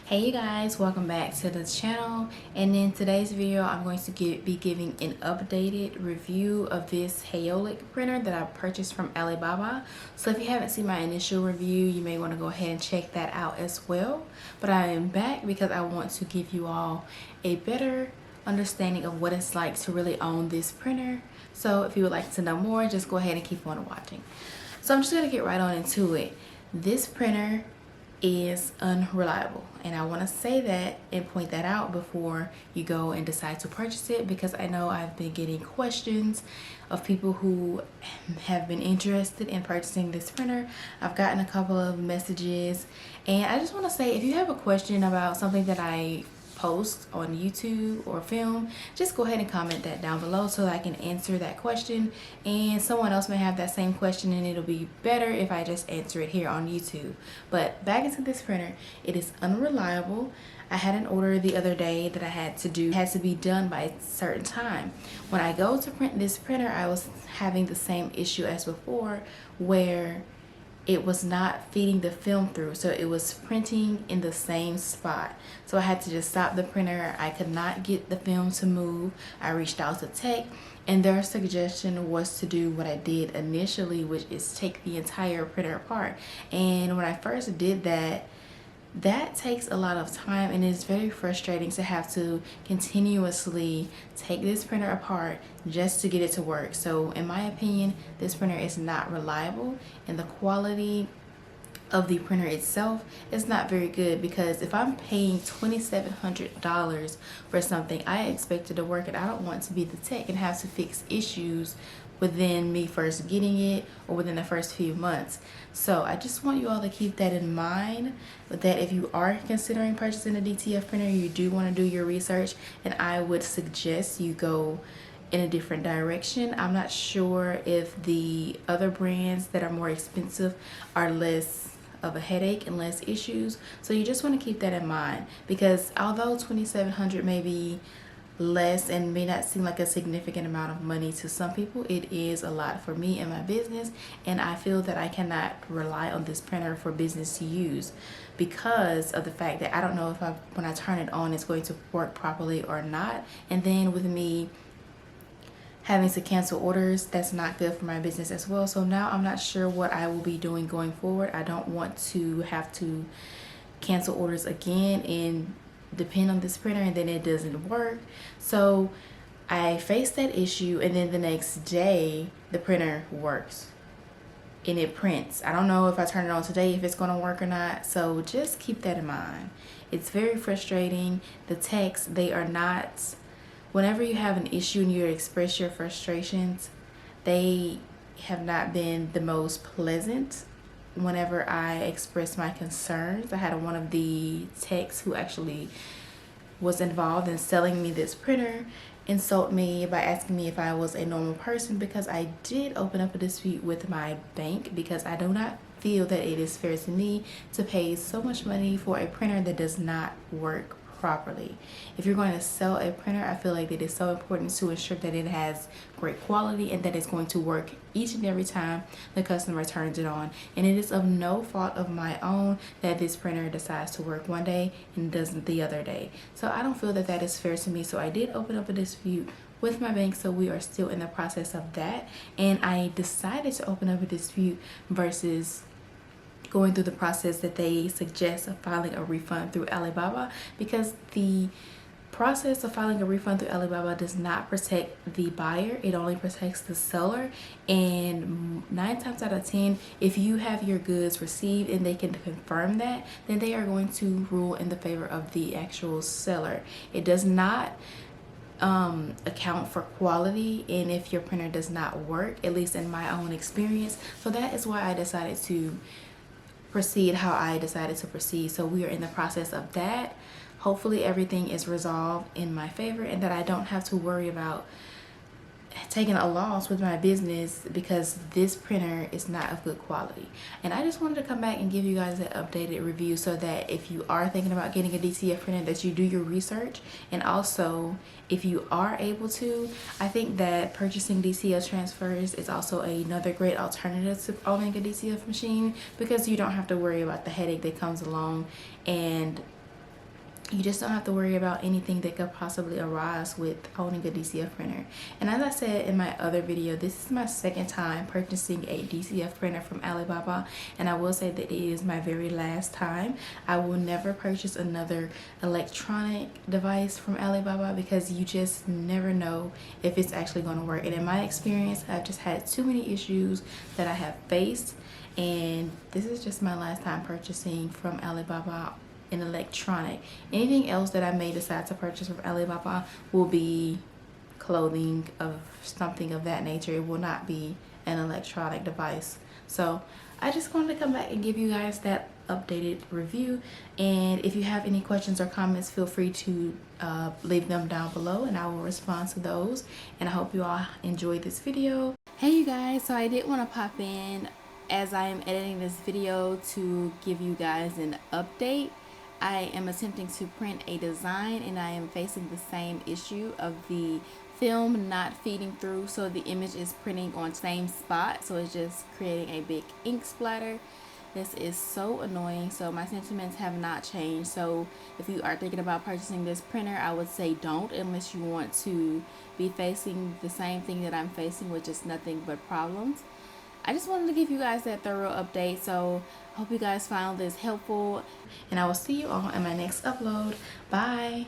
Hey you guys, welcome back to the channel, and in today's video I'm going to be giving an updated review of this Haolic printer that I purchased from Alibaba. So if you haven't seen my initial review, you may want to go ahead and check that out as well. But I am back because I want to give you all a better understanding of what it's like to really own this printer. So if you would like to know more, just go ahead and keep on watching. So I'm just going to get right on into it. This printer is unreliable, and I want to say that and point that out before you go and decide to purchase it, because I know I've been getting questions of people who have been interested in purchasing this printer. I've gotten a couple of messages, and I just want to say, if you have a question about something that I post on YouTube or film, just go ahead and comment that down below so that I can answer that question, and someone else may have that same question, and it'll be better if I just answer it here on YouTube. But back into this printer, it is unreliable. I had an order the other day that I had to be done by a certain time. When I go to print this printer, I was having the same issue as before, where it was not feeding the film through, so it was printing in the same spot. So I had to just stop the printer. I could not get the film to move. I reached out to tech, and their suggestion was to do what I did initially, which is take the entire printer apart. And when I first did that, that takes a lot of time, and it's very frustrating to have to continuously take this printer apart just to get it to work. So in my opinion, this printer is not reliable, and the quality of the printer itself is not very good, because if I'm paying $2,700 for something, I expect it to work, and I don't want to be the tech and have to fix issues within me first getting it or within the first few months. So I just want you all to keep that in mind, that if you are considering purchasing a DTF printer, you do want to do your research, and I would suggest you go in a different direction. I'm not sure if the other brands that are more expensive are less of a headache and less issues. So you just want to keep that in mind, because although $2,700 may be less and may not seem like a significant amount of money to some people, it is a lot for me and my business, and I feel that I cannot rely on this printer for business to use because of the fact that I don't know if when I turn it on it's going to work properly or not. And then with me having to cancel orders, that's not good for my business as well. So now I'm not sure what I will be doing going forward. I don't want to have to cancel orders again and depend on this printer and then it doesn't work. So I faced that issue, and then the next day the printer works and it prints. I don't know if I turn it on today if it's going to work or not, so just keep that in mind. It's very frustrating. The techs, they are not, whenever you have an issue and you express your frustrations, they have not been the most pleasant whenever I express my concerns. I had one of the techs who actually was involved in selling me this printer insult me by asking me if I was a normal person, because I did open up a dispute with my bank, because I do not feel that it is fair to me to pay so much money for a printer that does not work properly. If you're going to sell a printer, I feel like it is so important to ensure that it has great quality and that it's going to work each and every time the customer turns it on. And it is of no fault of my own that this printer decides to work one day and doesn't the other day. So I don't feel that that is fair to me. So I did open up a dispute with my bank, so we are still in the process of that. And I decided to open up a dispute versus going through the process that they suggest of filing a refund through Alibaba, because the process of filing a refund through Alibaba does not protect the buyer, it only protects the seller. And 9 times out of 10, if you have your goods received and they can confirm that, then they are going to rule in the favor of the actual seller. It does not account for quality, and if your printer does not work, at least in my own experience. So that is why I decided to proceed how I decided to proceed. So we are in the process of that. Hopefully everything is resolved in my favor, and that I don't have to worry about taking a loss with my business because this printer is not of good quality. And I just wanted to come back and give you guys an updated review, so that if you are thinking about getting a DTF printer, that you do your research. And also, if you are able to, I think that purchasing DTF transfers is also another great alternative to owning a DTF machine, because you don't have to worry about the headache that comes along and you just don't have to worry about anything that could possibly arise with owning a DCF printer. And as I said in my other video, this is my second time purchasing a DCF printer from Alibaba, and I will say that it is my very last time. I will never purchase another electronic device from Alibaba because you just never know if it's actually going to work. And in my experience, I've just had too many issues that I have faced, and this is just my last time purchasing from Alibaba an electronic. Anything else that I may decide to purchase from Alibaba will be clothing of something of that nature. It will not be an electronic device. So I just wanted to come back and give you guys that updated review. And if you have any questions or comments, feel free to leave them down below and I will respond to those. And I hope you all enjoyed this video. Hey you guys, so I did want to pop in as I am editing this video to give you guys an update. I am attempting to print a design and I am facing the same issue of the film not feeding through, so the image is printing on same spot, so it's just creating a big ink splatter. This is so annoying. So my sentiments have not changed. So if you are thinking about purchasing this printer, I would say don't, unless you want to be facing the same thing that I'm facing, which is nothing but problems. I just wanted to give you guys that thorough update, so I hope you guys found this helpful, and I will see you all in my next upload. Bye!